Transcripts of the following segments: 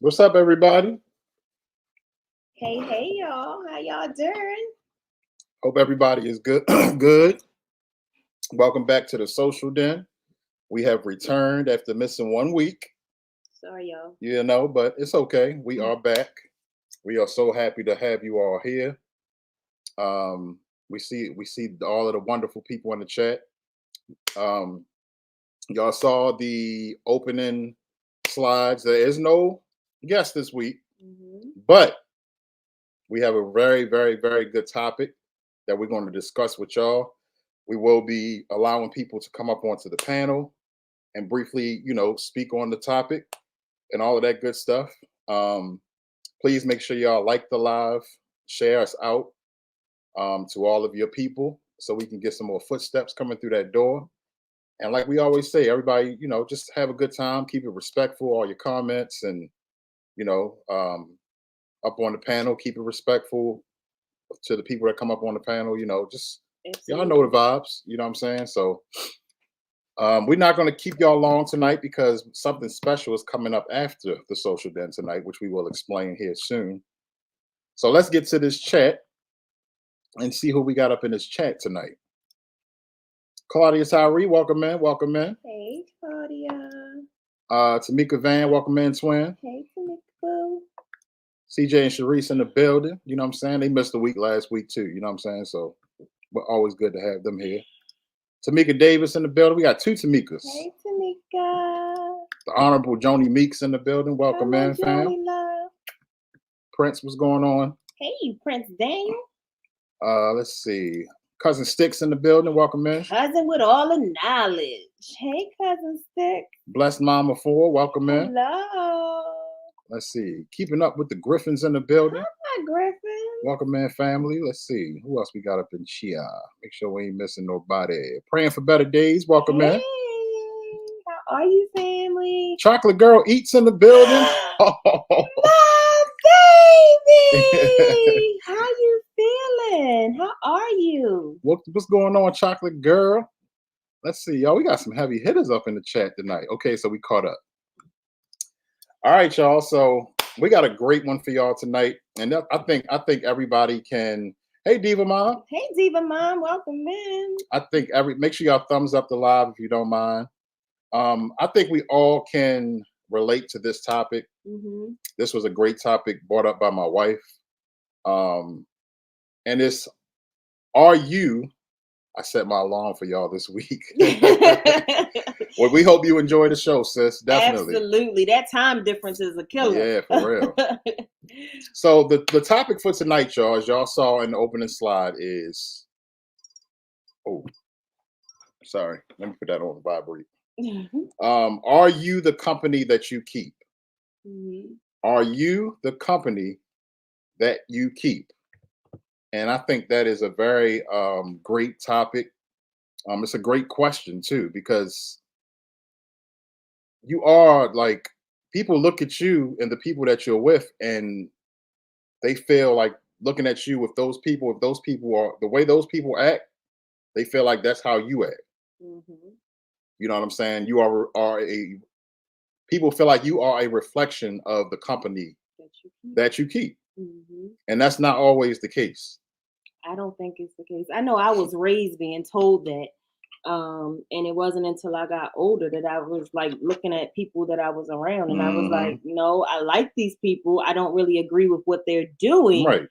What's up, everybody? Hey, hey, y'all. How y'all doing? Hope everybody is good. Good. Welcome back to the Social Den. We have returned after missing 1 week, Sorry, y'all. but it's okay. We are back. We are so happy to have you all here. We see all of the wonderful people in the chat. Um, y'all saw the opening slides. There is no guest this week, Mm-hmm. but we have a very, very, very good topic that we're going to discuss with y'all. We will be allowing people to come up onto the panel and briefly, speak on the topic and all of that good stuff. Um, please make sure y'all like the live, share us out to all of your people so we can get some more footsteps coming through that door. And like we always say, everybody, just have a good time, keep it respectful, all your comments and, you know, um, up on the panel, keep it respectful to the people that come up on the panel, just y'all know the Absolutely. vibes, you know what I'm saying? So we're not going to keep y'all long tonight because something special is coming up after the social den tonight, which we will explain here soon. So let's get to this chat and see who we got up in this chat tonight. Claudia Tyree, welcome in, welcome in. Hey, Claudia. Tamika Van, welcome in, twin. Hey, Tamika Boo. CJ and Sharice in the building, you know what I'm saying? They missed a week last week too, you know what I'm saying? So we're always good to have them here. Tamika Davis in the building. We got two Tamikas. Hey, Tamika. The Honorable Joni Meeks in the building. Welcome Hello, in, fam. Joni Love. Prince, what's going on? Hey, Prince Daniel. Let's see. Cousin Sticks in the building. Welcome in. Cousin with all the knowledge. Hey, Cousin Stick. Blessed Mama 4. Welcome in. Hello. Let's see. Keeping up with the Griffins in the building. Hi, Griffin. Welcome in, family. Let's see. Who else we got up in Chia? Make sure we ain't missing nobody. Praying for better days. Welcome Hey, in. how are you, family? Chocolate Girl Eats in the building. My baby! How you feeling? How are you? What's going on, Chocolate Girl? Let's see, y'all. We got some heavy hitters up in the chat tonight. Okay, so we caught up. All right, y'all. So we got a great one for y'all tonight, and I think everybody can. Hey, Diva Mom. Hey, Diva Mom, welcome in. I think make sure y'all thumbs up the live if you don't mind. I think we all can relate to this topic. Mm-hmm. This was a great topic brought up by my wife, and it's are you I set my alarm for y'all this week. Well, we hope you enjoy the show, sis. Definitely. Absolutely. That time difference is a killer. Yeah, for real. So the topic for tonight, y'all, as y'all saw in the opening slide, is sorry, let me put that on vibrate. Are you the company that you keep? Mm-hmm. Are you the company that you keep? And I think that is a very great topic. It's a great question too, because you are like people look at you and the people that you're with, and they feel like looking at you with those people. If those people are the way those people act, they feel like that's how you act. Mm-hmm. You know what I'm saying? You are a people feel like you are a reflection of the company that you keep, Mm-hmm. and that's not always the case. I don't think it's the case. I know I was raised being told that. And it wasn't until I got older that I was like looking at people that I was around and I was like, I like these people. I don't really agree with what they're doing. Right.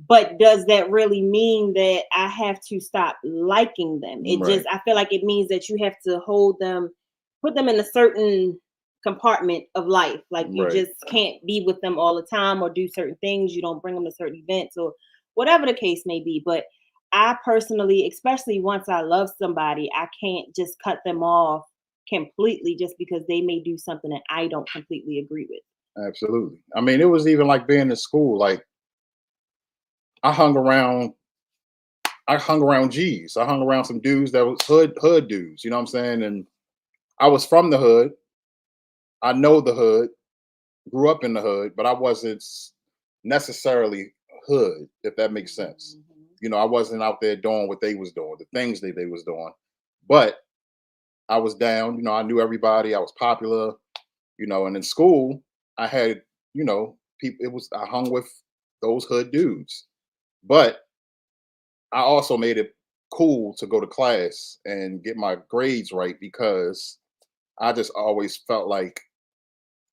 But does that really mean that I have to stop liking them? It just, I feel like it means that you have to hold them, put them in a certain compartment of life. Like you just can't be with them all the time or do certain things. You don't bring them to certain events or whatever the case may be. But I personally, especially once I love somebody, I can't just cut them off completely just because they may do something that I don't completely agree with. Absolutely. I mean, it was even like being in school. Like I hung around G's. I hung around some dudes that was hood dudes, you know what I'm saying? And I was from the hood. I know the hood, grew up in the hood, but I wasn't necessarily hood, if that makes sense. I wasn't out there doing what they was doing, the things they was doing. But I was down, I knew everybody, I was popular, and in school, I had you know, people. I hung with those hood dudes, but I also made it cool to go to class and get my grades right because I just always felt like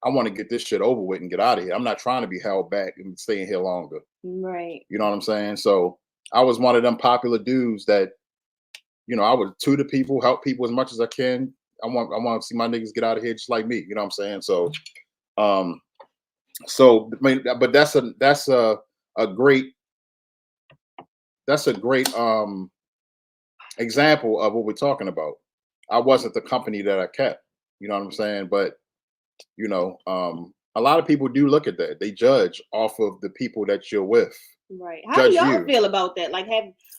I want to get this shit over with and get out of here. I'm not trying to be held back and stay in here longer. Right. You know what I'm saying? So I was one of them popular dudes that, you know, I would tutor people, help people as much as I can. I want to see my niggas get out of here just like me. You know what I'm saying? Um, so I mean, but a great that's a great example of what we're talking about. I wasn't the company that I kept. You know what I'm saying? But you know, a lot of people do look at that. They judge off of the people that you're with. Right. How do Judge y'all you. feel about that? Like,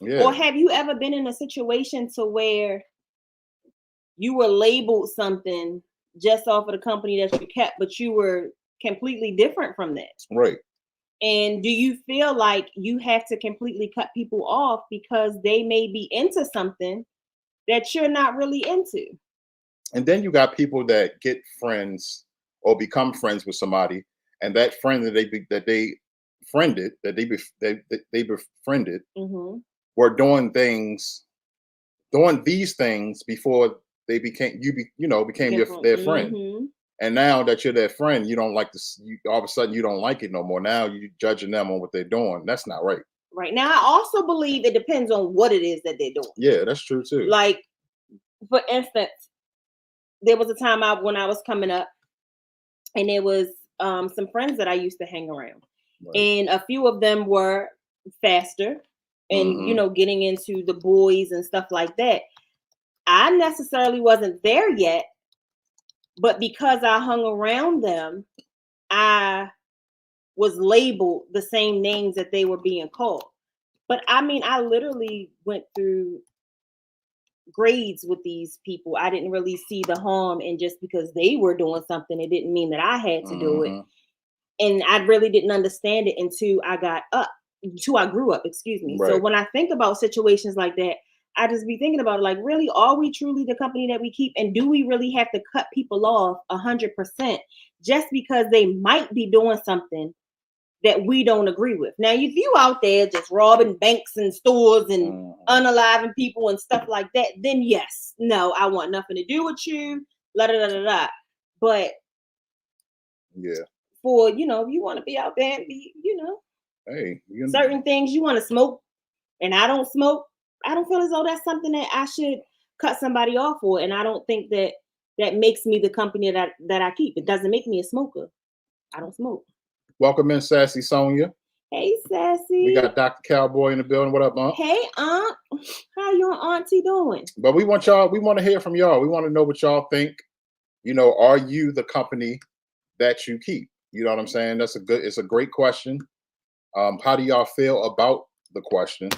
Yeah. have you ever been in a situation to where you were labeled something just off of the company that you kept, but you were completely different from that? Right. And do you feel like you have to completely cut people off because they may be into something that you're not really into? And then you got people that get friends or become friends with somebody, and that friend that they friended, they befriended, Mm-hmm. were doing these things before they became became their friend. Mm-hmm. And now that you're their friend, you don't like this. All of a sudden, you don't like it no more. Now you're judging them on what they're doing. That's not right. Right. Now, I also believe it depends on what it is that they're doing. Yeah, that's true too. Like, for instance, there was a time when I was coming up, and there was some friends that I used to hang around, Right. and a few of them were faster, and getting into the boys and stuff like that. I necessarily wasn't there yet, but because I hung around them, I was labeled the same names that they were being called. But I mean, I literally went through grades with these people. I didn't really see the harm, and just because they were doing something, it didn't mean that I had to do it. And I really didn't understand it until I grew up, excuse me. Right. So when I think about situations like that, I just be thinking about, like, really, are we truly the company that we keep? And do we really have to cut people off 100% just because they might be doing something that we don't agree with? Now, if you out there just robbing banks and stores and unaliving people and stuff like that, then yes, no, I want nothing to do with you. La da da da da. But yeah, for if you want to be out there and be, hey, certain things you want to smoke, and I don't smoke, I don't feel as though that's something that I should cut somebody off for. And I don't think that makes me the company that I keep. It doesn't make me a smoker. I don't smoke. Welcome in, Sassy Sonia. Hey, Sassy. We got Dr. Cowboy in the building. What up, Aunt? Hey, Aunt. How you and Auntie doing? But we want to hear from y'all. We want to know what y'all think. Are you the company that you keep? You know what I'm saying? It's a great question. How do y'all feel about the question?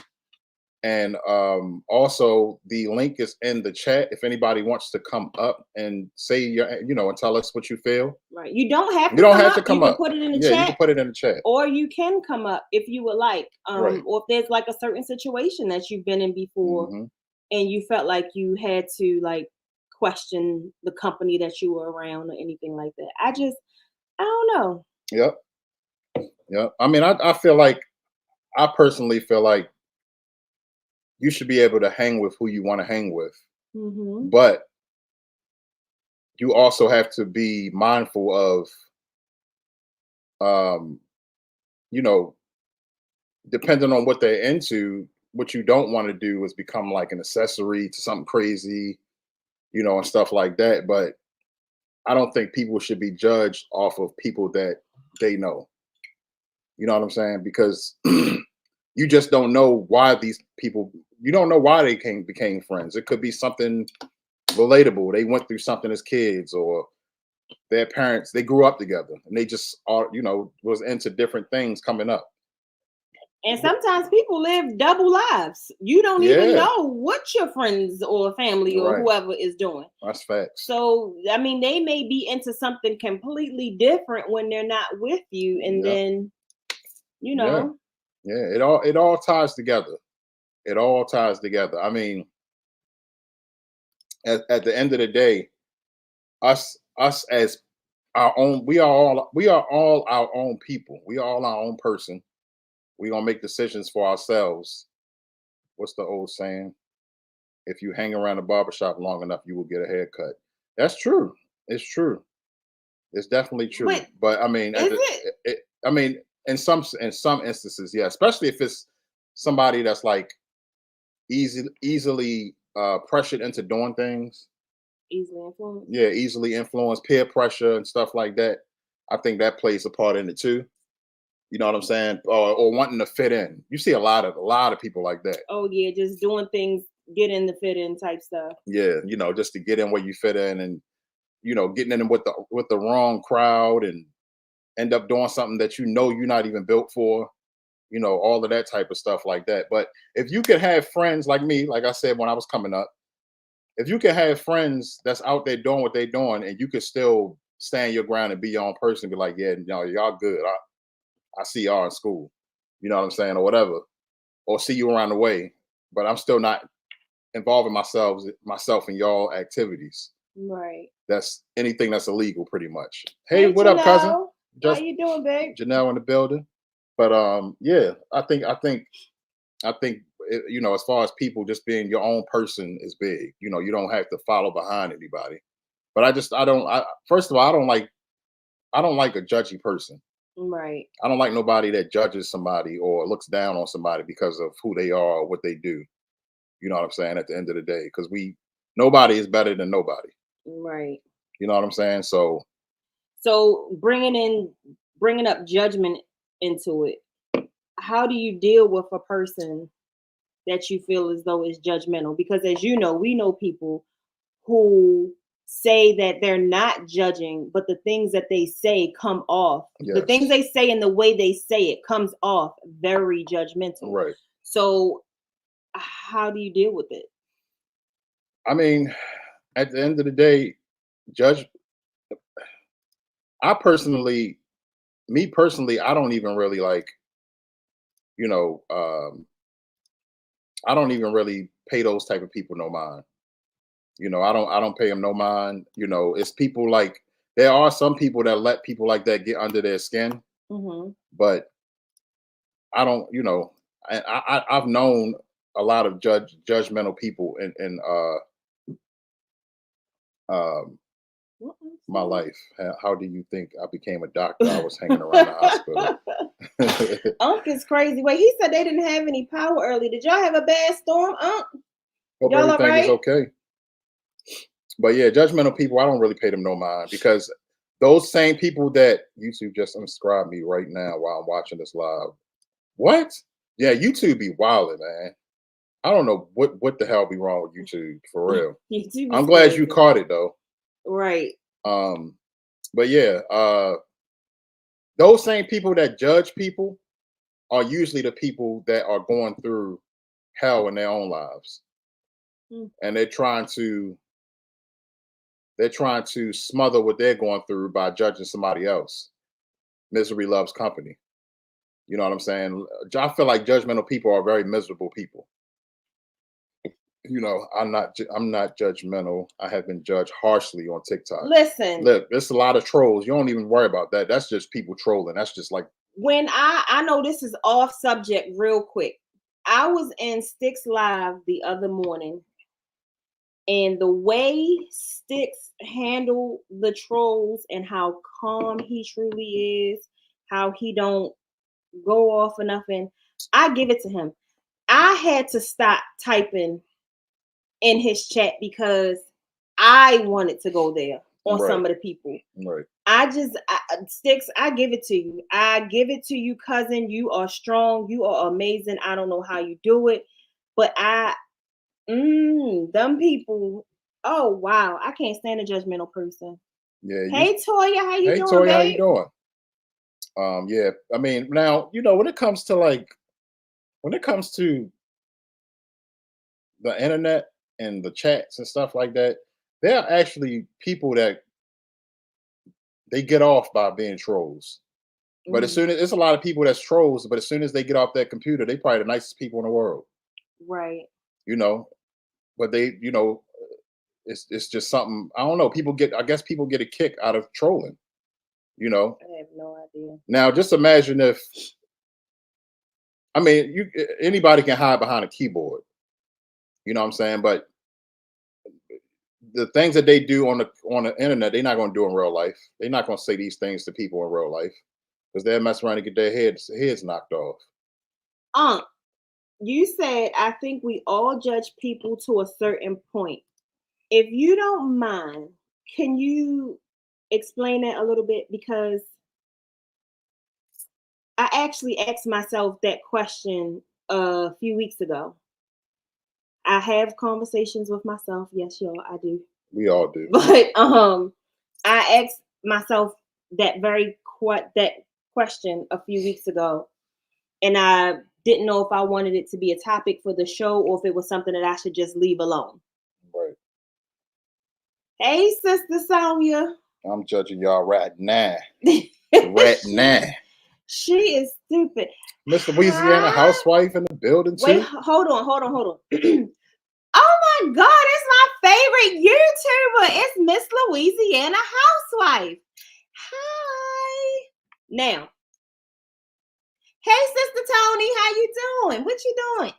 And also the link is in the chat if anybody wants to come up and say and tell us what you feel. Right. You don't have to come up. You can put it in the chat. You can put it in the chat. Or you can come up if you would like. Right. Or if there's like a certain situation that you've been in before and you felt like you had to like question the company that you were around or anything like that. I don't know. Yep. I mean, I personally feel like you should be able to hang with who you want to hang with. But you also have to be mindful of, depending on what they're into, what you don't want to do is become like an accessory to something crazy, and stuff like that. But I don't think people should be judged off of people that they know. You know what I'm saying? Because you just don't know why these people, you don't know why they became friends. It could be something relatable. They went through something as kids, or their parents, they grew up together and they just are, was into different things coming up. And sometimes people live double lives. You don't even know what your friends or family or whoever is doing. That's facts. So, I mean, they may be into something completely different when they're not with you. And then, Yeah, it all ties together. It all ties together. I mean, at the end of the day, us as our own. We are all our own people. We are all our own person. We gonna make decisions for ourselves. What's the old saying? If you hang around the barbershop long enough, you will get a haircut. That's true. It's true. It's definitely true. But But I mean, is it? I mean, in some instances, yeah. Especially if it's somebody that's like easily pressured into doing things. Easily influenced? Yeah, easily influenced, peer pressure and stuff like that. I think that plays a part in it too. You know what I'm saying? Or wanting to fit in. You see a lot of people like that. Oh yeah, just doing things, get in the fit in type stuff. Yeah, just to get in where you fit in, and getting in with the wrong crowd, and end up doing something that you're not even built for. All of that type of stuff like that. But if you could have friends like me, like I said when I was coming up, if you can have friends that's out there doing what they're doing, and you can still stand your ground and be your own person, be like, yeah, y'all good. I see y'all in school. You know what I'm saying, or whatever, or see you around the way, but I'm still not involving myself in y'all activities. Right. That's anything that's illegal, pretty much. Hey, Hey what up, cousin? Janelle. How you doing, babe? Janelle in the building. But yeah, I think as far as people just being your own person is big. You don't have to follow behind anybody. But I don't. First of all, I don't like a judgy person. Right. I don't like nobody that judges somebody or looks down on somebody because of who they are or what they do. You know what I'm saying? At the end of the day, because nobody is better than nobody. Right. You know what I'm saying? So bringing up judgment into it. How do you deal with a person that you feel as though is judgmental? Because as you know, we know people who say that they're not judging, but the things that they say come off. yes. The things they say and the way they say it comes off very judgmental. Right. So how do you deal with it? I mean, at the end of the day, judge. Me personally, I don't even really like, you know, I don't even really pay those type of people no mind. I don't pay them no mind. It's people like there are some people that let people like that get under their skin, but I don't. I've known a lot of judgmental people in um my life. How do you think I became a doctor? I was hanging around the hospital. Unc is crazy. Wait, he said they didn't have any power early. Did y'all have a bad storm, Unc? Hope y'all everything right? is okay. But yeah, judgmental people, I don't really pay them no mind, because those same people that YouTube just unsubscribed me right now while I'm watching this live. What? Yeah, YouTube be wilding, man. I don't know what the hell be wrong with YouTube, for real. I'm glad you caught it though. Right. But yeah, those same people that judge people are usually the people that are going through hell in their own lives. And they're trying to smother what they're going through by judging somebody else. Misery loves company. You know what I'm saying? I feel like judgmental people are very miserable people. I'm not judgmental. I have been judged harshly on TikTok. Listen, look, there's a lot of trolls. You don't even worry about that. That's just people trolling. That's just like, when I know this is off subject real quick. I was in Sticks Live the other morning, and the way Sticks handle the trolls and how calm he truly is, how he don't go off or nothing, I give it to him. I had to stop typing in his chat because I wanted to go there on some of the people. Right. Sticks, I give it to you. I give it to you, cousin. You are strong. You are amazing. I don't know how you do it, but them people. Oh wow, I can't stand a judgmental person. Yeah. Hey Toya, how you doing? Hey Toya, babe? how you doing? Yeah. I mean, now when it comes to the internet and the chats and stuff like that, there are actually people that they get off by being trolls. But as soon as it's a lot of people that's trolls, but as soon as they get off that computer, they probably the nicest people in the world. Right. But they, it's just something, I don't know. I guess people get a kick out of trolling. You know. I have no idea. Now, just imagine if, I mean, anybody can hide behind a keyboard. You know what I'm saying? But the things that they do on the internet, they're not going to do in real life. They're not going to say these things to people in real life because they'll mess around and get their heads knocked off. You said I think we all judge people to a certain point. If you don't mind, can you explain that a little bit? Because I actually asked myself that question a few weeks ago. I have conversations with myself. Yes, y'all, I do. We all do. But I asked myself that question a few weeks ago, and I didn't know if I wanted it to be a topic for the show or if it was something that I should just leave alone. Right. Hey, Sister Sonia. I'm judging y'all right now. Right now. She is stupid. Miss Louisiana housewife in the building too. Wait, hold on. Oh my God, it's my favorite YouTuber. It's Miss Louisiana Housewife. Hi. Now, hey, Sister Tony, how you doing? What you doing?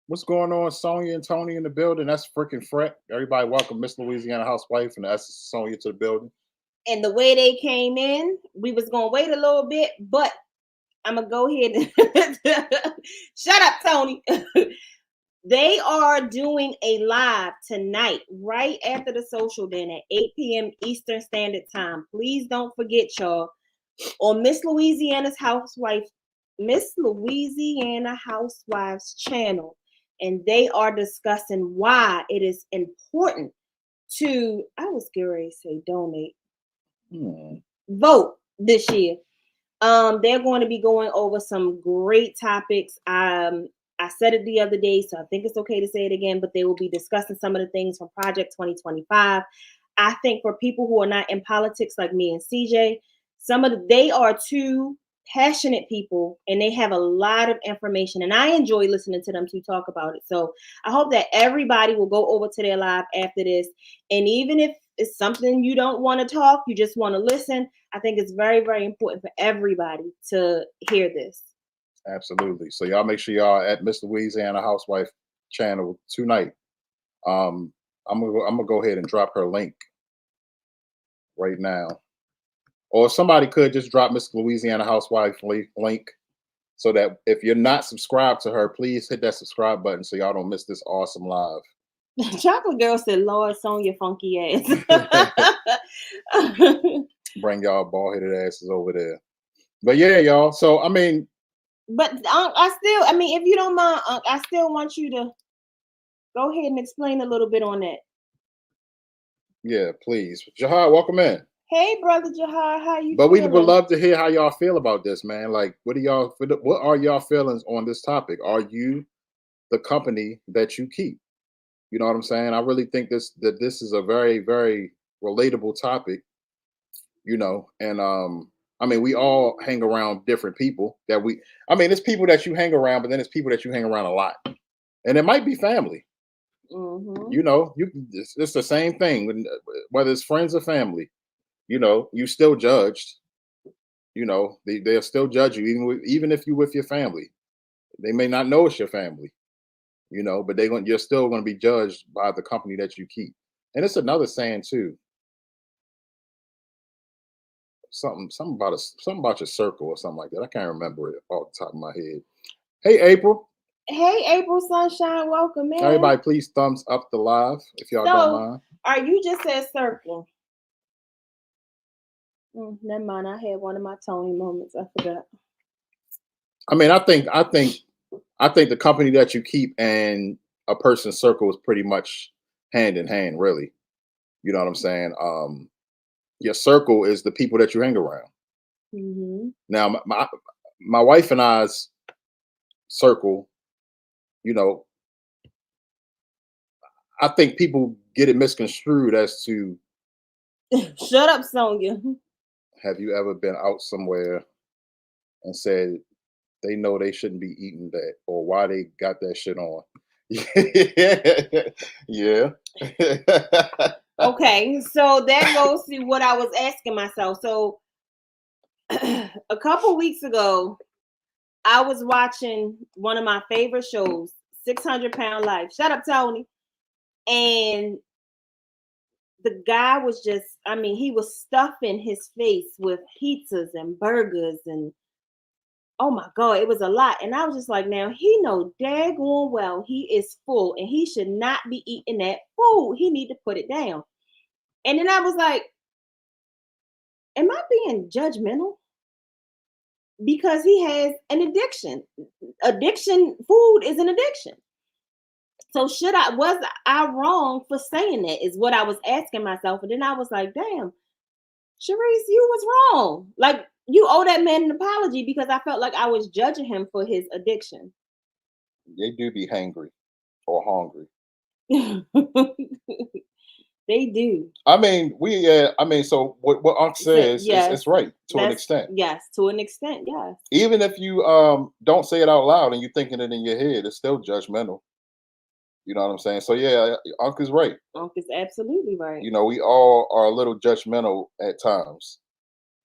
What's going on, Sonia and Tony in the building? That's freaking Fret. Everybody, welcome Miss Louisiana Housewife and that's Sonia to the building. And the way they came in, we was gonna wait a little bit, but I'm gonna go ahead and shut up, Tony. They are doing a live tonight, right after the social den at 8 p.m. Eastern Standard Time. Please don't forget, y'all, on Miss Louisiana Housewives channel, and they are discussing why it is important to, I was going to say donate, vote this year. They're going to be going over some great topics. I said it the other day, so I think it's okay to say it again, but they will be discussing some of the things from Project 2025. I think for people who are not in politics like me and CJ, they are two passionate people and they have a lot of information, and I enjoy listening to them to talk about it. So I hope that everybody will go over to their live after this, and even if it's something you don't want to talk, you just want to listen, I think it's very, very important for everybody to hear this. Absolutely. So y'all make sure y'all at Miss Louisiana Housewife channel tonight. I'm gonna go ahead and drop her link right now. Or somebody could just drop Miss Louisiana Housewife link so that if you're not subscribed to her, please hit that subscribe button so y'all don't miss this awesome live. Chocolate Girl said, Lord, Sonia funky ass. Bring y'all bald-headed asses over there. But yeah, y'all. So, I mean. But if you don't mind, I still want you to go ahead and explain a little bit on that. Yeah, please. Jahar, welcome in. Hey, brother Jahar, how you? But we would love to hear how y'all feel about this, man. Like, what are y'all feelings on this topic? Are you the company that you keep? You know what I'm saying? I really think this is a very, very relatable topic. You know, and I mean, we all hang around different people it's people that you hang around, but then it's people that you hang around a lot, and it might be family. Mm-hmm. You know, it's the same thing whether it's friends or family. You know, you still judged. You know, they'll still judge you even if you with your family. They may not know it's your family. You know, but you're still going to be judged by the company that you keep. And it's another saying too. Something about your circle or something like that. I can't remember it off the top of my head. Hey, April. Hey, April Sunshine, welcome in. Everybody, please thumbs up the live if y'all don't mind. Are you just said circle? Never mind. I had one of my Tony moments. I forgot. I mean, I think the company that you keep and a person's circle is pretty much hand in hand, really. You know what I'm saying? Your circle is the people that you hang around. Mm-hmm. Now, my wife and I's circle, you know, I think people get it misconstrued as to. Shut up, Sonia. Have you ever been out somewhere and said they know they shouldn't be eating that or why they got that shit on? Yeah. Okay, so that goes to what I was asking myself. So a couple weeks ago, I was watching one of my favorite shows, 600-Pound Life. Shut up, Tony. And the guy was just, I mean, he was stuffing his face with pizzas and burgers and oh my God, it was a lot. And I was just like, now he know daggone well he is full and he should not be eating that food. He need to put it down. And then I was like, am I being judgmental? Because he has an addiction. Addiction, food is an addiction. So was I wrong for saying that is what I was asking myself. And then I was like, damn, Sharice, you was wrong. Like you owe that man an apology because I felt like I was judging him for his addiction. They do be hangry or hungry. They do. I mean, so what Unc says yes, is right to an extent. Yes, to an extent, yes. Even if you don't say it out loud and you're thinking it in your head, it's still judgmental. You know what I'm saying? So yeah, Unc is right. Unc is absolutely right. You know, we all are a little judgmental at times.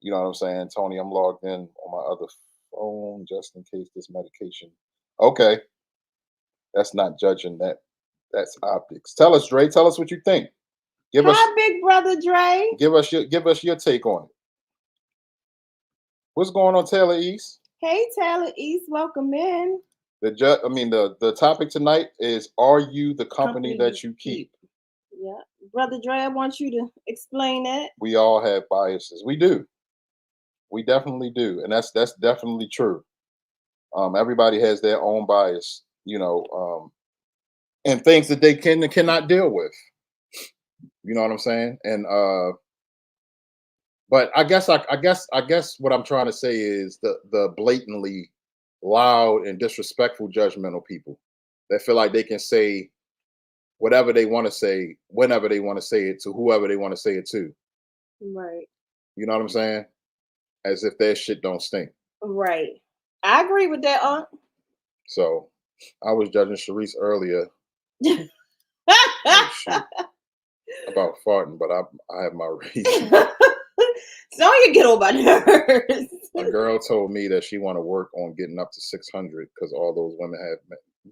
You know what I'm saying? Tony, I'm logged in on my other phone just in case this medication. Okay. That's not judging that. That's optics. Tell us, Dre. Tell us what you think. Hi, big brother Dre. Give us your take on it. What's going on, Taylor East? Hey, Taylor East, welcome in. The topic tonight is: are you the company that you keep? Yeah, brother Dre, I want you to explain that. We all have biases. We do. We definitely do, and that's definitely true. Everybody has their own bias, and things that they cannot deal with. You know what I'm saying? And but I guess what I'm trying to say is the blatantly loud and disrespectful judgmental people that feel like they can say whatever they want to say whenever they want to say it to whoever they want to say it to. Right. You know what I'm saying? As if their shit don't stink. Right. I agree with that, Aunt. So I was judging Sharice earlier. About farting, but I have my reasons. So you get on my nerves. A girl told me that she want to work on getting up to 600 because all those women have.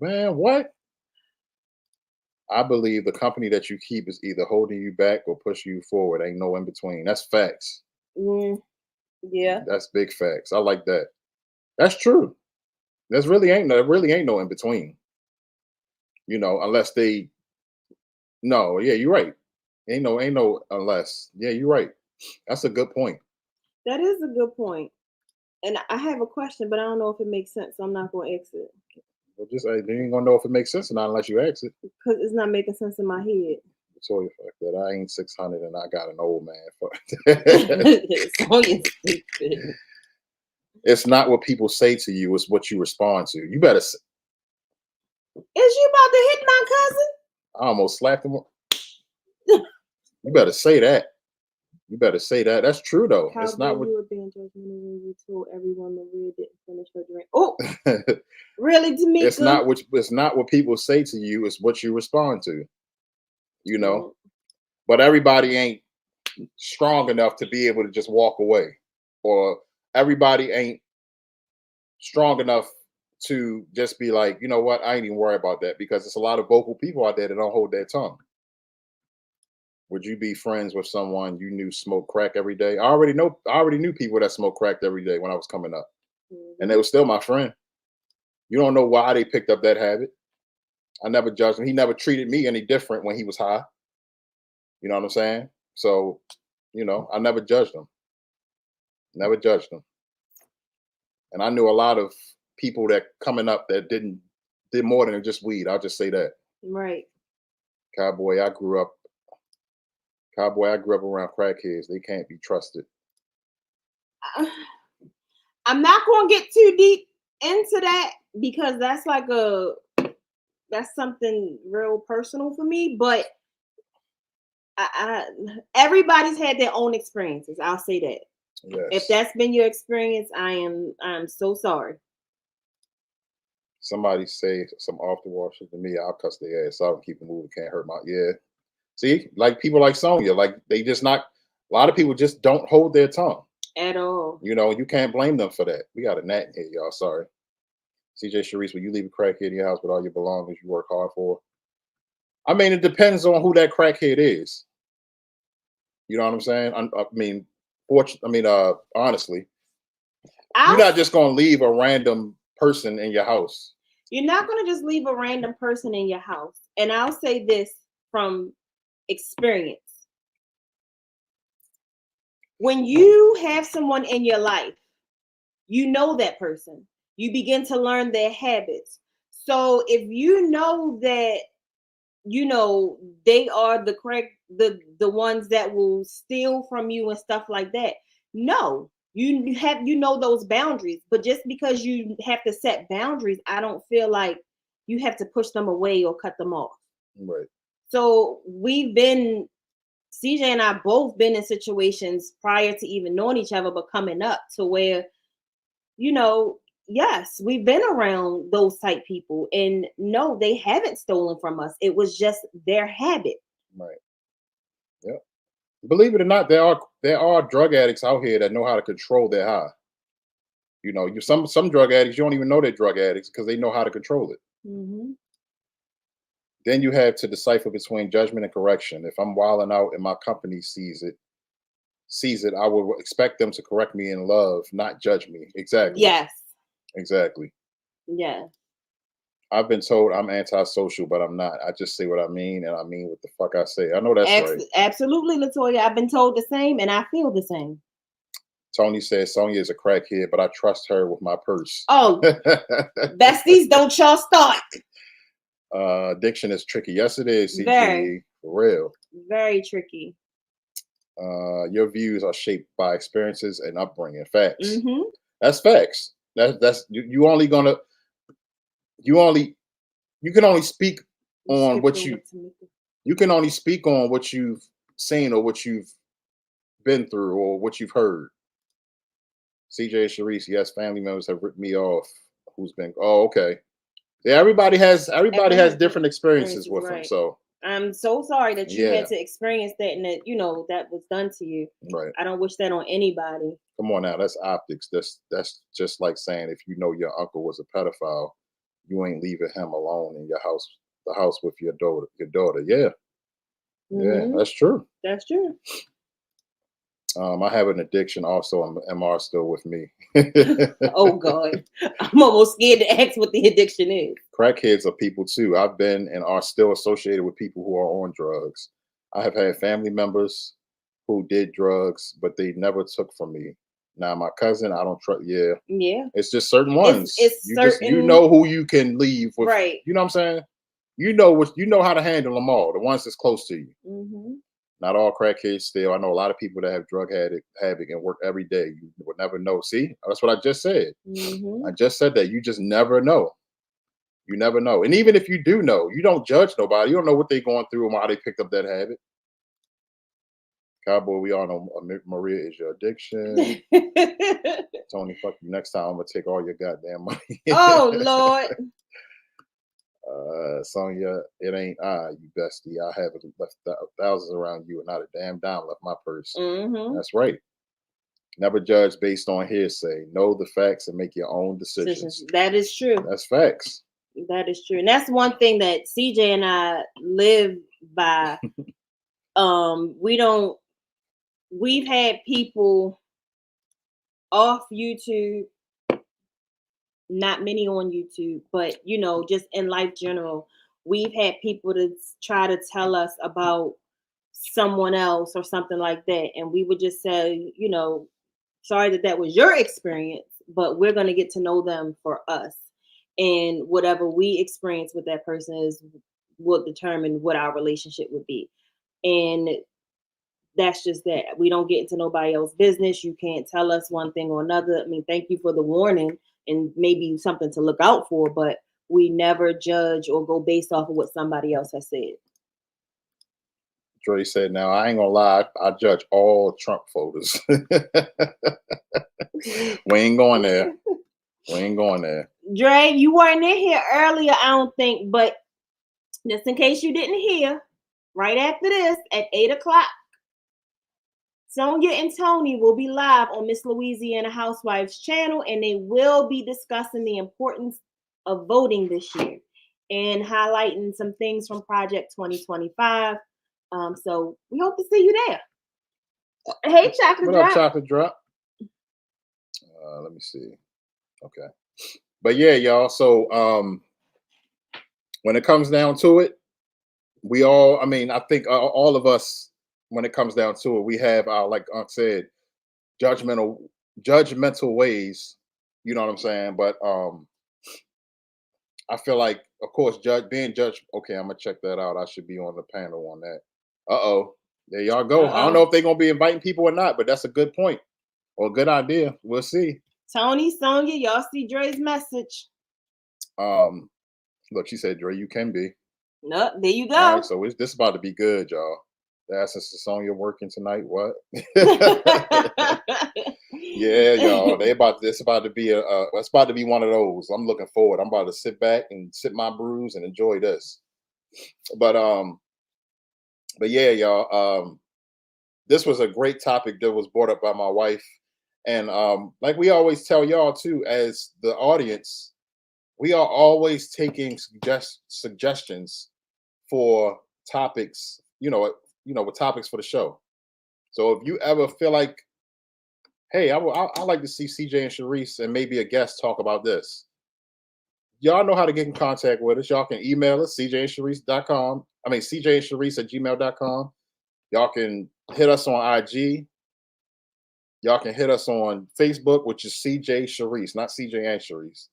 Man, what? I believe the company that you keep is either holding you back or pushing you forward. Ain't no in between. That's facts. Yeah, that's big facts. I like that. That's true. There really ain't no in between. Unless they. No, yeah, you're right. Ain't no unless. Yeah, you're right. That's a good point. That is a good point. And I have a question, but I don't know if it makes sense, so I'm not going to ask it. Well, you ain't gonna know if it makes sense or not unless you ask it. Because it's not making sense in my head. So the fact that I ain't 600 and I got an old man. It's not what people say to you; it's what you respond to. You better. Is you about to hit my cousin? I almost slapped him. You better say that. You better say that. That's true though. How it's not what you were being judgmental when you told everyone Maria didn't finish her drink. Oh, really, Tamika? It's not what people say to you. It's what you respond to. But everybody ain't strong enough to be able to just walk away, or everybody ain't strong enough to just be like, you know what, I ain't even worry about that, because it's a lot of vocal people out there that don't hold their tongue. Would you be friends with someone you knew smoked crack every day? I already knew people that smoked crack every day when I was coming up, and they were still my friend. You don't know why they picked up that habit. I never judged him. He never treated me any different when he was high. You know what I'm saying? So, I never judged him. Never judged him. And I knew a lot of people that coming up that did more than just weed. I'll just say that. Right. Cowboy, I grew up around crackheads. They can't be trusted. I'm not going to get too deep into that because that's something real personal for me. But everybody's had their own experiences. I'll say that. Yes. If that's been your experience, I'm so sorry. Somebody say some off the wall shit to me, I'll cuss their ass out and keep it moving. Can't hurt my See, like people like Sonya, like they just not. A lot of people just don't hold their tongue at all. You know, you can't blame them for that. We got a gnat in here, y'all. Sorry. CJ Sharice, will you leave a crackhead in your house with all your belongings you work hard for? I mean, it depends on who that crackhead is. You know what I'm saying? Honestly, you're not just gonna leave a random person in your house. You're not gonna just leave a random person in your house. And I'll say this from experience. When you have someone in your life, you know that person. You begin to learn their habits. So if you know that, they are the ones that will steal from you and stuff like that. No, you know those boundaries. But just because you have to set boundaries, I don't feel like you have to push them away or cut them off. Right. So CJ and I both been in situations prior to even knowing each other, but coming up to where, yes, we've been around those type people, and no, they haven't stolen from us. It was just their habit. Right. Yeah. Believe it or not, there are drug addicts out here that know how to control their high. Some drug addicts, you don't even know they're drug addicts because they know how to control it. Mm-hmm. Then you have to decipher between judgment and correction. If I'm wilding out and my company sees it, I would expect them to correct me in love, not judge me. Exactly. Yes. Exactly. Yeah. I've been told I'm antisocial, but I'm not. I just say what I mean, and I mean what the fuck I say. I know that's right. Absolutely, Latoya. I've been told the same, and I feel the same. Tony says Sonya is a crackhead, but I trust her with my purse. Oh, besties, don't y'all start. Addiction is tricky. Yes, it is, CG. Very. For real. Very tricky. Your views are shaped by experiences and upbringing. Facts. Mm-hmm. That's facts. That's you can only speak on what you can only speak on what you've seen or what you've been through or what you've heard. CJ Sharice, yes, family members have ripped me off. Okay. Yeah, everybody has different experiences with them. So I'm so sorry that you had to experience that and that that was done to you. Right. I don't wish that on anybody. Come on now, that's optics. That's just like saying if you know your uncle was a pedophile, you ain't leaving him alone in your house, the house with your daughter. Yeah. Mm-hmm. Yeah, that's true. That's true. I have an addiction also. MR still with me. Oh God. I'm almost scared to ask what the addiction is. Crackheads are people too. I've been and are still associated with people who are on drugs. I have had family members who did drugs, but they never took from me. Now my cousin, I don't trust. Yeah. It's just certain ones. You know who you can leave with. Right. You know what I'm saying? You know how to handle them all. The ones that's close to you. Mm-hmm. Not all crackheads steal. I know a lot of people that have drug habit and work every day. You would never know. See, that's what I just said. Mm-hmm. I just said that. You just never know. You never know. And even if you do know, you don't judge nobody. You don't know what they're going through and why they picked up that habit. Cowboy, we all know Maria is your addiction. Tony, fuck you. Next time I'm going to take all your goddamn money. Oh, Lord. Sonya, it ain't you bestie. I have left thousands around you and not a damn dime left my purse. Mm-hmm. That's right. Never judge based on hearsay. Know the facts and make your own decisions. That is true. That's facts. That is true. And that's one thing that CJ and I live by. We've had people off YouTube, not many on YouTube, but just in life general, we've had people to try to tell us about someone else or something like that, and we would just say, sorry that was your experience, but we're going to get to know them for us, and whatever we experience with that person will determine what our relationship would be. And that's just that. We don't get into nobody else's business. You can't tell us one thing or another. I mean, thank you for the warning and maybe something to look out for, but we never judge or go based off of what somebody else has said. Dre said, now I ain't gonna lie, I judge all Trump voters. We ain't going there. Dre, you weren't in here earlier, I don't think, but just in case you didn't hear, right after this at 8:00. Sonia and Tony will be live on Miss Louisiana Housewives channel, and they will be discussing the importance of voting this year and highlighting some things from Project 2025. So we hope to see you there. Hey, Chocolate What Drop. up, Chocolate Drop? Let me see. Okay. But yeah, y'all. So when it comes down to it, I think all of us, when it comes down to it, we have our, like Unc said, judgmental ways. You know what I'm saying? But I feel like, of course, being judged. Okay, I'm gonna check that out. I should be on the panel on that. There y'all go. I don't know if they're gonna be inviting people or not, but that's a good point or a good idea. We'll see. Tony, Sonia, y'all see Dre's message. Look, she said, Dre, you can be. No, there you go. All right, so this about to be good, y'all. That's Sonia working tonight. What? Yeah, y'all. It's about to be one of those. I'm looking forward. I'm about to sit back and sip my brews and enjoy this. But yeah, y'all. This was a great topic that was brought up by my wife, and like we always tell y'all too, as the audience, we are always taking suggestions for topics. With topics for the show. So if you ever feel like, hey, I like to see CJ and Sharice and maybe a guest talk about this, y'all know how to get in contact with us. Y'all can email us, cjandsharice.com. cjandsharice@gmail.com. Y'all can hit us on IG. Y'all can hit us on Facebook, which is CJ Sharice, not CJ and Sharice.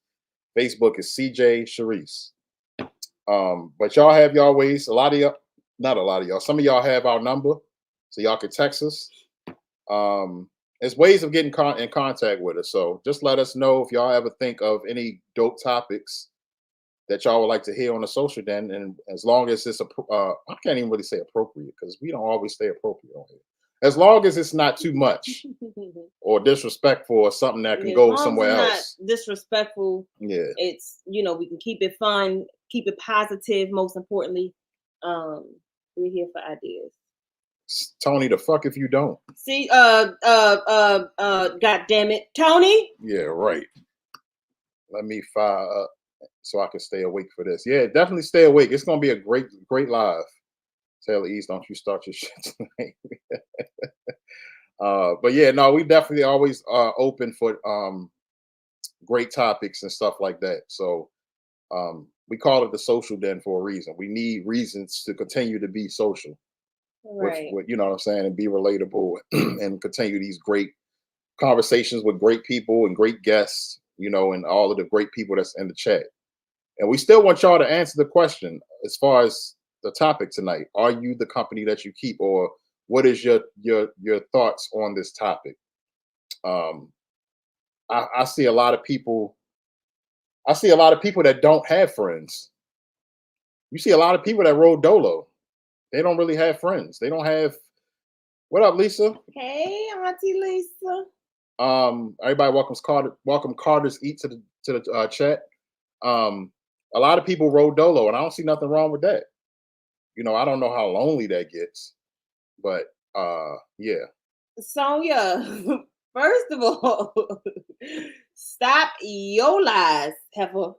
Facebook is CJ Sharice. But y'all have y'all ways. Not a lot of y'all. Some of y'all have our number, so y'all can text us. There's ways of getting in contact with us. So just let us know if y'all ever think of any dope topics that y'all would like to hear on the social den. And as long as it's I can't even really say appropriate, because we don't always stay appropriate on here. As long as it's not too much or disrespectful or something that can go somewhere else. Not disrespectful. Yeah. It's, we can keep it fun, keep it positive, most importantly. We're here for ideas. Tony, the fuck if you don't. See, God damn it, Tony. Yeah, right. Let me fire up so I can stay awake for this. Yeah, definitely stay awake. It's gonna be a great live. Taylor East, don't you start your shit tonight. But yeah, no, we definitely always open for great topics and stuff like that. So we call it the social den for a reason. We need reasons to continue to be social. Right. With you know what I'm saying, and be relatable and continue these great conversations with great people and great guests, and all of the great people that's in the chat. And we still want y'all to answer the question as far as the topic tonight. Are you the company that you keep, or what is your thoughts on this topic? I see a lot of people. I see a lot of people that don't have friends. You see a lot of people that roll dolo. They don't really have friends. They don't have. What up, Lisa? Hey, Auntie Lisa. Everybody welcome Carter's Eat to the chat. A lot of people roll dolo, and I don't see nothing wrong with that. I don't know how lonely that gets, but yeah. Sonia, first of all, stop your lies, heifer.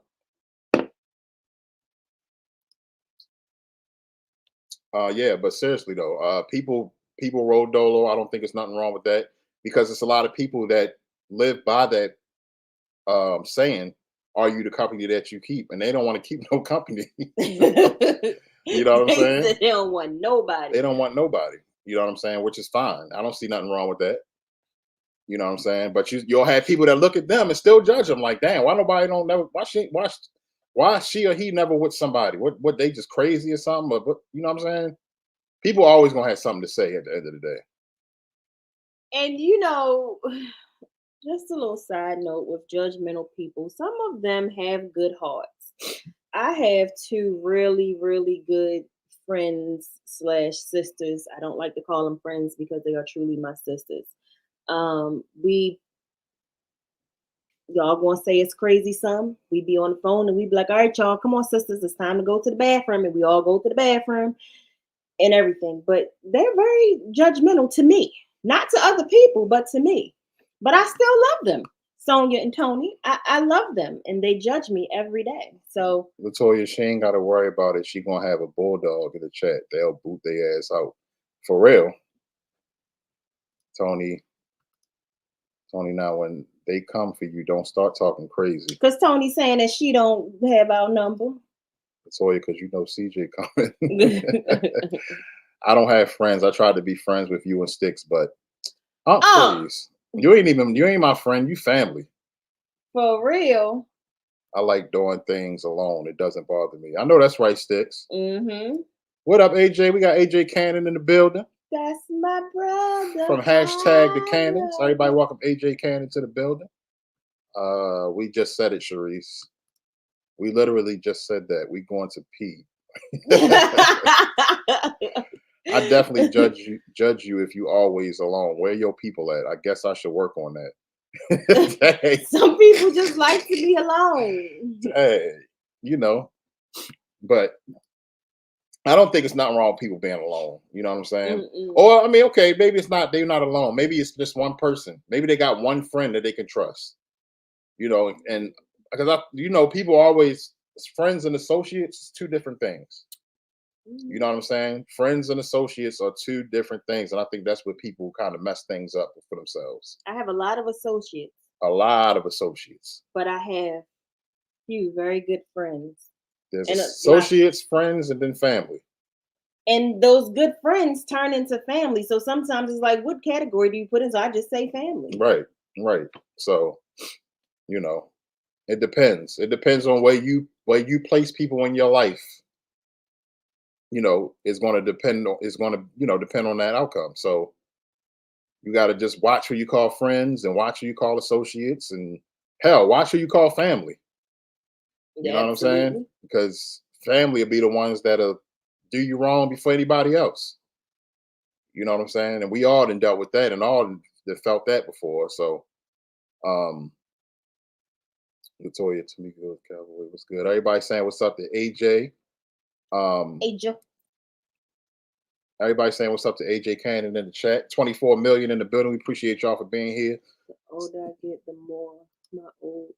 Yeah, but seriously though, people roll dolo. I don't think there's nothing wrong with that, because it's a lot of people that live by that saying, "Are you the company that you keep?" And they don't want to keep no company. You know what I'm saying? They don't want nobody. They don't want nobody. You know what I'm saying? Which is fine. I don't see nothing wrong with that. You know what I'm saying? But you'll have people that look at them and still judge them like, damn, why nobody don't never why she or he never with somebody? What they just crazy or something? But you know what I'm saying? People are always gonna have something to say at the end of the day. And just a little side note with judgmental people, some of them have good hearts. I have two really, really good friends / sisters. I don't like to call them friends because they are truly my sisters. Y'all gonna say it's crazy some. We be on the phone and we be like, all right, y'all, come on, sisters, it's time to go to the bathroom. And we all go to the bathroom. and everything, but they're very judgmental to me. Not to other people, but to me. But I still love them. Sonia and Tony, I love them, and they judge me every day. So Latoya, she ain't got to worry about it. She gonna have a bulldog in the chat. They'll boot their ass out for real. Tony, now when they come for you, don't start talking crazy. Because Tony's saying that she don't have our number. Latoya, because you know CJ coming. I don't have friends. I tried to be friends with you and Sticks, but please. You ain't my friend. You family. For real. I like doing things alone. It doesn't bother me. I know that's right, Sticks. Mm-hmm. What up, AJ? We got AJ Cannon in the building. That's my brother. From hashtag the Cannons. Everybody welcome AJ Cannon to the building. We just said it, Sharice. We literally just said that. We going to pee. I definitely judge you if you always alone. Where your people at? I guess I should work on that. Some people just like to be alone. Hey, but I don't think it's nothing wrong with people being alone. You know what I'm saying? Mm-mm. Or I mean, okay, maybe they're not alone. Maybe it's just one person. Maybe they got one friend that they can trust. And because people always friends and associates, two different things. You know what I'm saying? Friends and associates are two different things. And I think that's where people kind of mess things up for themselves. I have a lot of associates. But I have few very good friends. There's associates, friends, and then family. And those good friends turn into family. So sometimes it's like, what category do you put in? So I just say family. Right. So, it depends. It depends on where you place people in your life. Is going to depend on that outcome. So you got to just watch who you call friends and watch who you call associates, and hell, watch who you call family. You know what I'm saying? Because family will be the ones that'll do you wrong before anybody else. You know what I'm saying? And we all done dealt with that and all that felt that before. So, Latoya, Tamika, Cowboy, what's good? Everybody saying what's up to AJ. AJ. Everybody saying what's up to AJ Cannon in the chat. 24 million in the building. We appreciate y'all for being here. The older I get, the more my old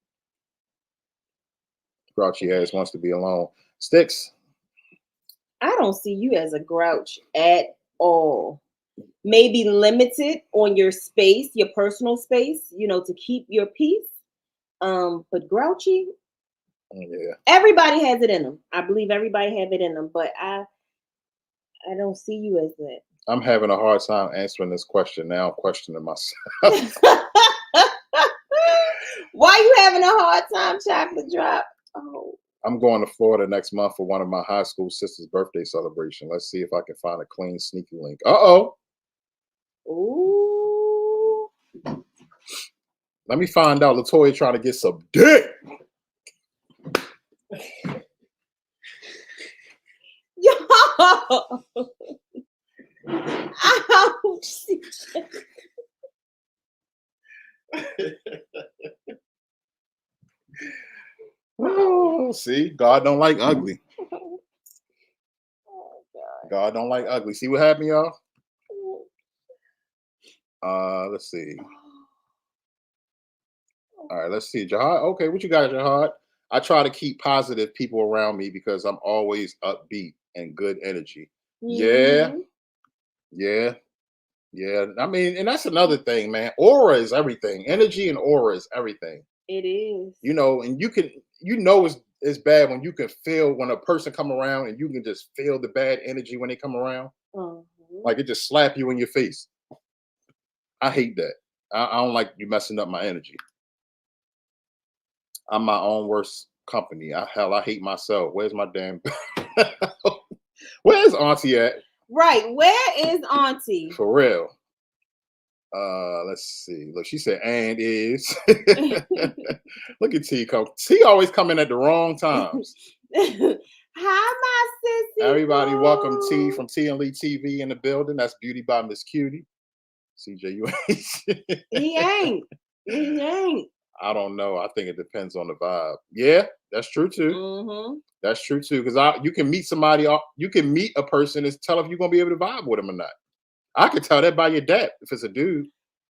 Grouchy ass wants to be alone. Sticks. I don't see you as a grouch at all. Maybe limited on your space, your personal space, to keep your peace. But grouchy. Yeah. Everybody has it in them. I believe everybody have it in them, but I don't see you as that. I'm having a hard time answering this question now. I'm questioning myself. Why you having a hard time, Chocolate Drop? Oh. I'm going to Florida next month for one of my high school sisters' birthday celebration. Let's see if I can find a clean, sneaky link. Uh-oh. Ooh. Let me find out. Latoya trying to get some dick. Yo. Ouch. Oh, see, God don't like ugly. Oh, God don't like ugly. See what happened, y'all? Let's see. All right, let's see. Jihad. Okay, what you got, Jihad? I try to keep positive people around me because I'm always upbeat and good energy. Mm-hmm. Yeah. I mean, and that's another thing, man. Aura is everything. Energy and aura is everything. It is. And you can, it's bad when you can feel when a person come around and you can just feel the bad energy when they come around. Mm-hmm. Like it just slap you in your face. I hate that. I don't like you messing up my energy. I'm my own worst company. I hate myself. Where's my damn... Where's Auntie at? Right. Where is Auntie? For real. Let's see. Look, she said, and is. Look at T. T always coming at the wrong times. Hi, my sissy. Everybody, welcome T from T and Lee TV in the building. That's Beauty by Miss Cutie. CJ, you ain't. He ain't. I don't know. I think it depends on the vibe. Yeah, that's true too. Mm-hmm. That's true too. Because you can meet somebody, you can meet a person and tell if you're gonna be able to vibe with them or not. I can tell that by your depth if it's a dude.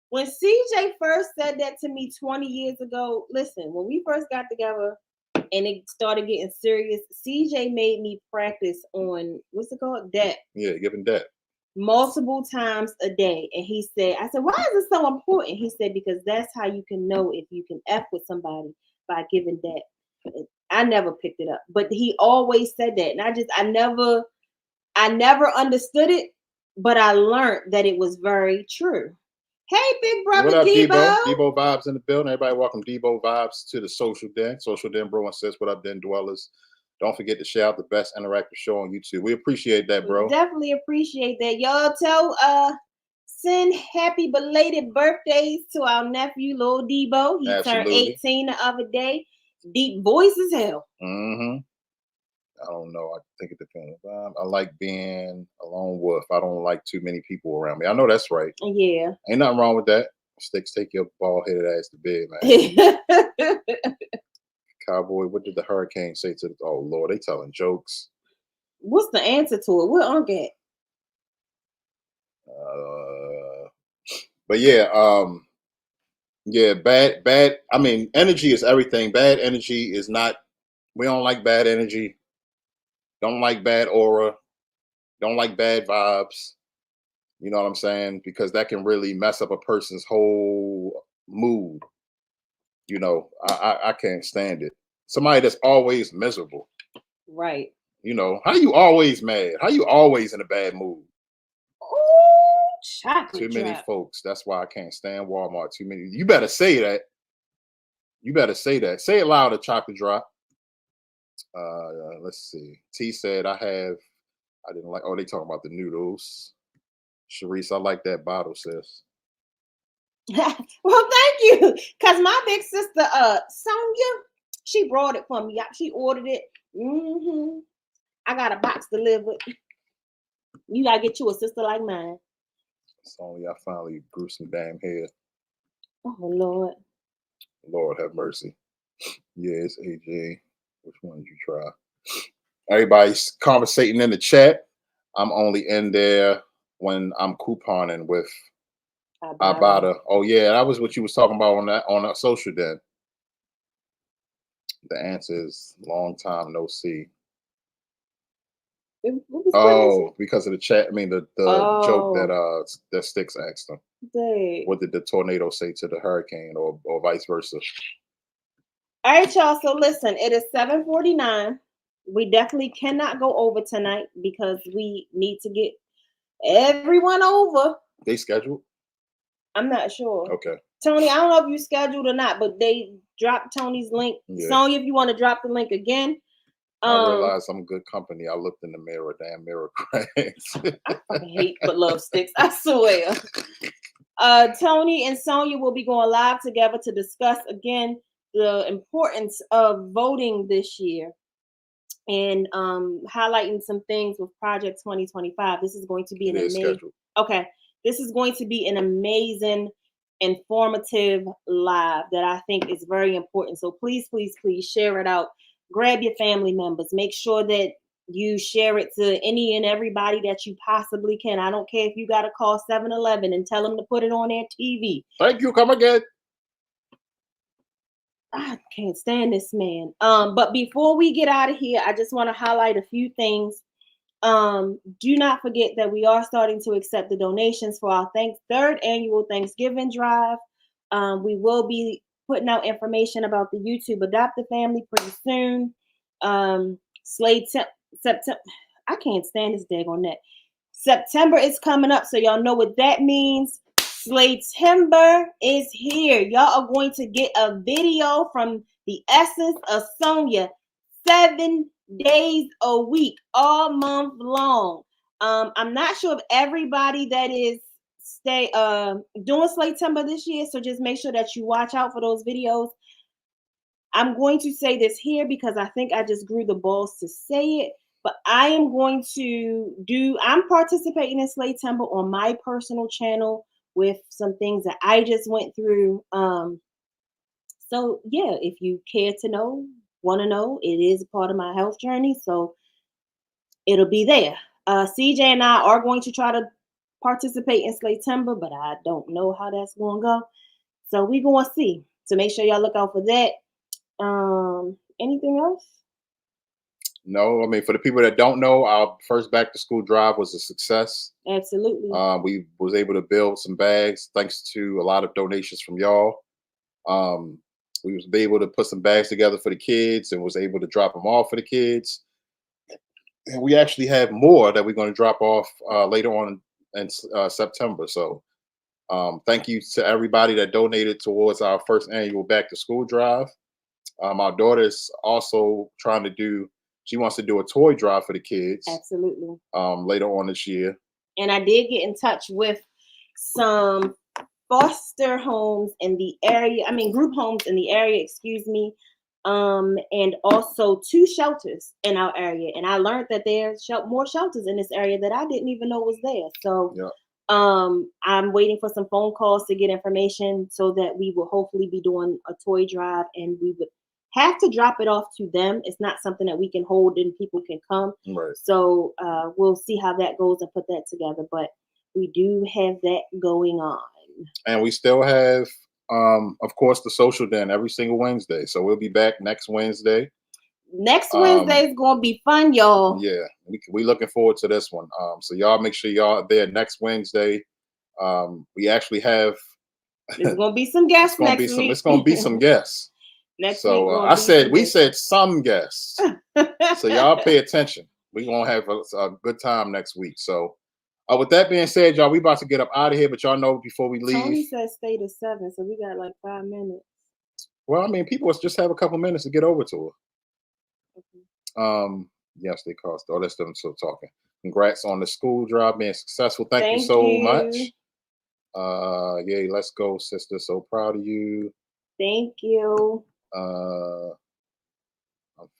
When CJ first said that to me 20 years ago, listen, when we first got together and it started getting serious, CJ made me practice on what's it called? Depth. Yeah, giving depth. Multiple times a day. And he said, I said, why is it so important? He said, because that's how you can know if you can F with somebody by giving that. I never picked it up, but he always said that. And I never understood it, but I learned that it was very true. Hey, big brother What up, Debo? Debo Vibes in the building. Everybody welcome Debo Vibes to the Social Den. Social Den Bro and Sis. What up, Den Dwellers? Don't forget to share out the best interactive show on YouTube. We appreciate that, bro. Definitely appreciate that. Y'all send happy belated birthdays to our nephew, Lil Debo. He turned 18 the other day. Deep voice as hell. Mm-hmm. I don't know. I think it depends. I like being a lone wolf. I don't like too many people around me. I know that's right. Yeah. Ain't nothing wrong with that. Sticks, take your bald-headed ass to bed, man. Cowboy, what did the hurricane say to the... Oh, Lord, they telling jokes. What's the answer to it? What Unc at? But yeah, bad. I mean, energy is everything. Bad energy is not... We don't like bad energy. Don't like bad aura. Don't like bad vibes. You know what I'm saying? Because that can really mess up a person's whole mood. You know, I can't stand it. Somebody that's always miserable. Right. You know, how you always mad? How you always in a bad mood? Oh, chocolate Too many drop. folks. That's why I can't stand Walmart. Too many. You better say that. You better say that. Say it louder, chocolate drop. Let's see. T said I didn't like. Oh, they talking about the noodles. Sharice, I like that bottle, sis. Well, thank you. Cause my big sister, Sonia, she brought it for me. She ordered it. Mm-hmm. I got a box delivered. You gotta get you a sister like mine. Sonia, I finally grew some damn hair. Oh Lord. Lord have mercy. Yeah, it's AJ. Which one did you try? Everybody's conversating in the chat. I'm only in there when I'm couponing with Ibotta. Oh yeah, that was what you was talking about on that social den. The answer is long time no see. Oh, because of the chat. I mean the joke that Sticks asked him. Dang. What did the tornado say to the hurricane, or vice versa? All right, y'all. So listen, it is 7:49. We definitely cannot go over tonight because we need to get everyone over. They scheduled? I'm not sure. Okay. Tony, I don't know if you scheduled or not, but they dropped Tony's link. Yeah. Sonya, if you want to drop the link again. I realized I'm good company. I looked in the mirror, damn mirror cracks. I fucking hate but love Sticks. I swear. Tony and Sonya will be going live together to discuss again the importance of voting this year and highlighting some things with Project 2025. This is going to be an amazing. Okay, this is going to be an amazing, informative live that I think is very important. So please, please, please share it out. Grab your family members. Make sure that you share it to any and everybody that you possibly can. I don't care if you got to call 7-Eleven and tell them to put it on their TV. Thank you. Come again. I can't stand this man. But before we get out of here, I just want to highlight a few things. Do not forget that we are starting to accept the donations for our third annual Thanksgiving drive. We will be putting out information about the YouTube Adopt a Family pretty soon. September. I can't stand this daggone net. September is coming up, so y'all know what that means. Slaytember is here. Y'all are going to get a video from the essence of Sonya 7 days a week, all month long. I'm not sure if everybody that is doing Slaytember this year, so just make sure that you watch out for those videos. I'm going to say this here because I think I just grew the balls to say it, but I am going to I'm participating in Slaytember on my personal channel with some things that I just went through. So yeah, if you care to know, want to know, it is a part of my health journey. So it'll be there. CJ and I are going to try to participate in Slaytember, but I don't know how that's going to go. So we going to see. So make sure y'all look out for that. Anything else? No, I mean, for the people that don't know, our first back to school drive was a success. Absolutely. We was able to build some bags thanks to a lot of donations from y'all. We was able to put some bags together for the kids and was able to drop them off for the kids. And we actually have more that we're going to drop off later on in September. So thank you to everybody that donated towards our first annual back to school drive. Our daughter's also trying to do, she wants to do a toy drive for the kids. Absolutely. Later on this year. And I did get in touch with some foster homes in the area, group homes in the area, excuse me, and also 2 shelters in our area. And I learned that there's more shelters in this area that I didn't even know was there. So yeah. I'm waiting for some phone calls to get information so that we will hopefully be doing a toy drive, and we would have to drop it off to them. It's not something that we can hold and people can come. Right. So we'll see how that goes and put that together. But we do have that going on. And we still have, of course, the social den every single Wednesday. So we'll be back next Wednesday. Next Wednesday is going to be fun, y'all. Yeah, we looking forward to this one. So y'all make sure y'all are there next Wednesday. We actually have. There's going to be some guests next week. It's going to be some guests. Next so week we said some guests. So y'all pay attention. We're going to have a good time next week. So with that being said, y'all, we about to get up out of here. But y'all know before we leave. Tony said stay to 7, so we got like 5 minutes. Well, I mean, people just have a couple minutes to get over to her. Yes, they cost. Oh, that's them still talking. Congrats on the school drive being successful. Thank you so much. Yay, let's go, sister. So proud of you. Thank you. I'm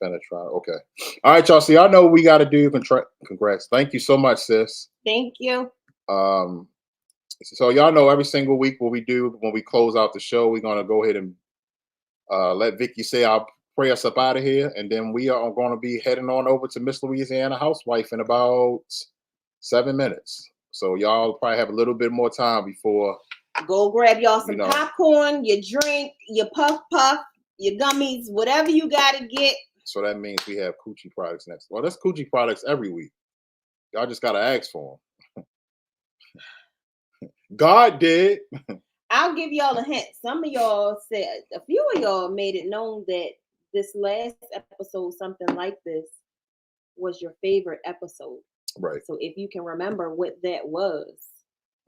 finna try. Okay. All right, y'all. So y'all know what we got to do. Congrats. Thank you so much, sis. Thank you. So y'all know every single week what we do when we close out the show, we're gonna go ahead and let Vicky say our pray us up out of here, and then we are going to be heading on over to Miss Louisiana Housewife in about 7 minutes. So y'all probably have a little bit more time before. Go grab y'all some popcorn, your drink, your puff, your gummies, whatever you got to get. So that means we have Coochie products next. Well, that's Coochie products every week. Y'all just got to ask for them. God did. I'll give y'all a hint. Some of y'all said, a few of y'all made it known that this last episode, something like this, was your favorite episode. Right. So if you can remember what that was,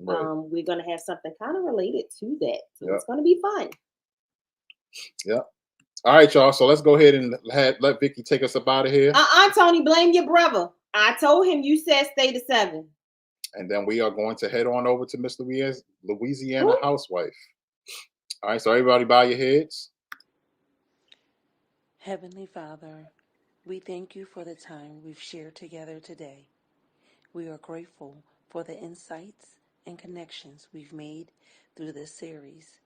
right. We're going to have something kind of related to that. So It's going to be fun. Yeah. All right, y'all. So let's go ahead and let Vicky take us up out of here. Tony, blame your brother. I told him you said stay to 7. And then we are going to head on over to Miss Louisiana Housewife. All right, so everybody bow your heads. Heavenly Father, we thank you for the time we've shared together today. We are grateful for the insights and connections we've made through this series.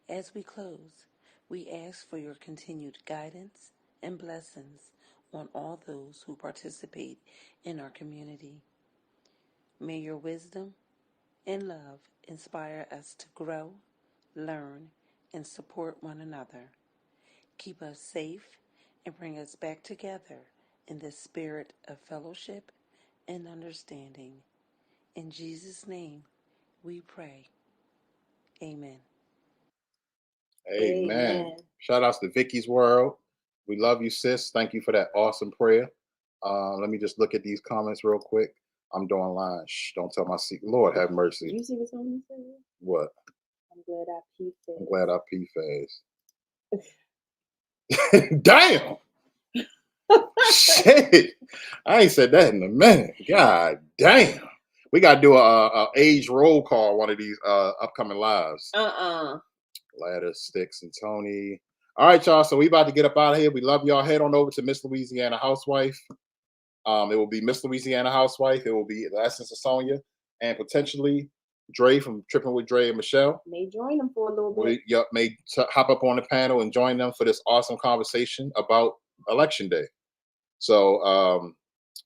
As we close, we ask for your continued guidance and blessings on all those who participate in our community. May your wisdom and love inspire us to grow, learn, and support one another. Keep us safe and bring us back together in the spirit of fellowship and understanding. In Jesus' name, we pray. Amen. Amen. Shout outs to Vicky's World. We love you, sis. Thank you for that awesome prayer. Let me just look at these comments real quick. I'm doing line. Shh, don't tell my secret. Lord have mercy. You see what's on this? What? I'm glad I pee-phase. I'm glad I pee-phase. Damn. Shit. I ain't said that in a minute. God damn. We got to do a age roll call one of these upcoming lives. Ladder, Sticks, and Tony. All right, y'all. So we about to get up out of here. We love y'all. Head on over to Miss Louisiana Housewife. It will be Miss Louisiana Housewife. It will be The Essence of Sonia. And potentially Dre from Tripping with Dre and Michelle. May join them for a little bit. May hop up on the panel and join them for this awesome conversation about Election Day. So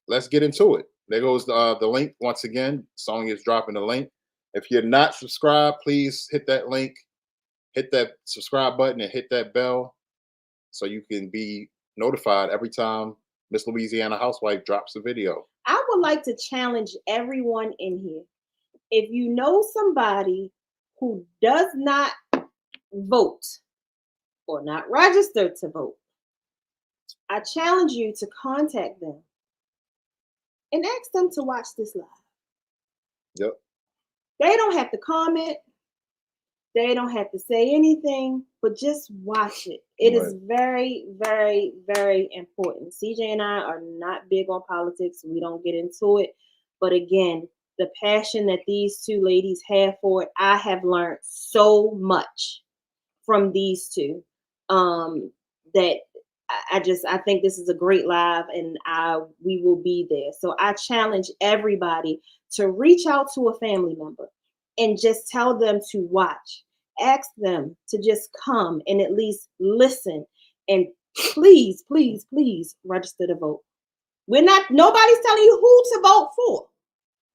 let's get into it. There goes the link once again. Sonya is dropping the link. If you're not subscribed, please hit that link, hit that subscribe button, and hit that bell so you can be notified every time Miss Louisiana Housewife drops a video. I would like to challenge everyone in here. If you know somebody who does not vote or not register to vote, I challenge you to contact them and ask them to watch this live. Yep. They don't have to comment. They don't have to say anything, but just watch it. It is very, very, very important. CJ and I are not big on politics. We don't get into it. But again, the passion that these two ladies have for it, I have learned so much from these two that I think this is a great live, and we will be there. So I challenge everybody to reach out to a family member and just tell them to watch. Ask them to just come and at least listen. And please, please, please register to vote. Nobody's telling you who to vote for,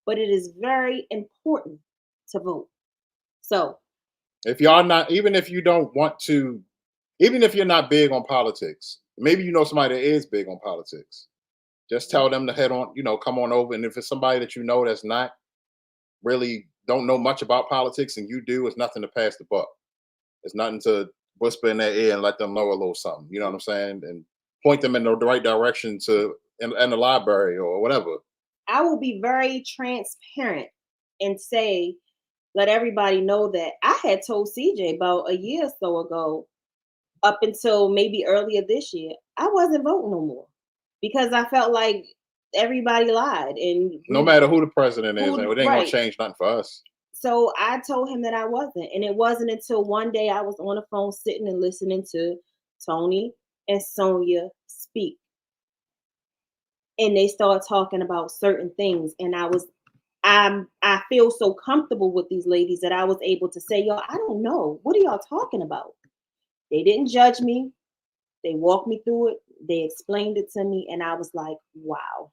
but it is very important to vote. So if y'all not, even if you don't want to, even if you're not big on politics, maybe you know somebody that is big on politics, just tell them to head on, come on over. And if it's somebody that you know that's not really don't know much about politics and you do, it's nothing to pass the buck. It's nothing to whisper in their ear and let them know a little something. You know what I'm saying? And point them in the right direction in the library or whatever. I will be very transparent and let everybody know that I had told CJ about a year or so ago, up until maybe earlier this year, I wasn't voting no more because I felt like everybody lied. And no matter who the president is, it ain't gonna change nothing for us. So I told him that I wasn't. And it wasn't until one day I was on the phone sitting and listening to Tony and Sonya speak. And they started talking about certain things. And I feel so comfortable with these ladies that I was able to say, yo, I don't know. What are y'all talking about? They didn't judge me. They walked me through it. They explained it to me. And I was like, wow.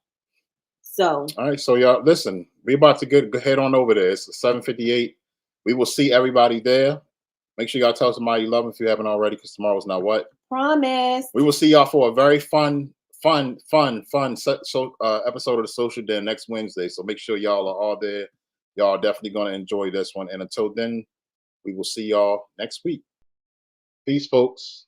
So. All right. So y'all, listen, we about to head on over there. It's 7:58. We will see everybody there. Make sure y'all tell somebody you love them if you haven't already, because tomorrow's not what? Promise. We will see y'all for a very fun episode of the Social Den next Wednesday. So make sure y'all are all there. Y'all are definitely going to enjoy this one. And until then, we will see y'all next week. Peace, folks.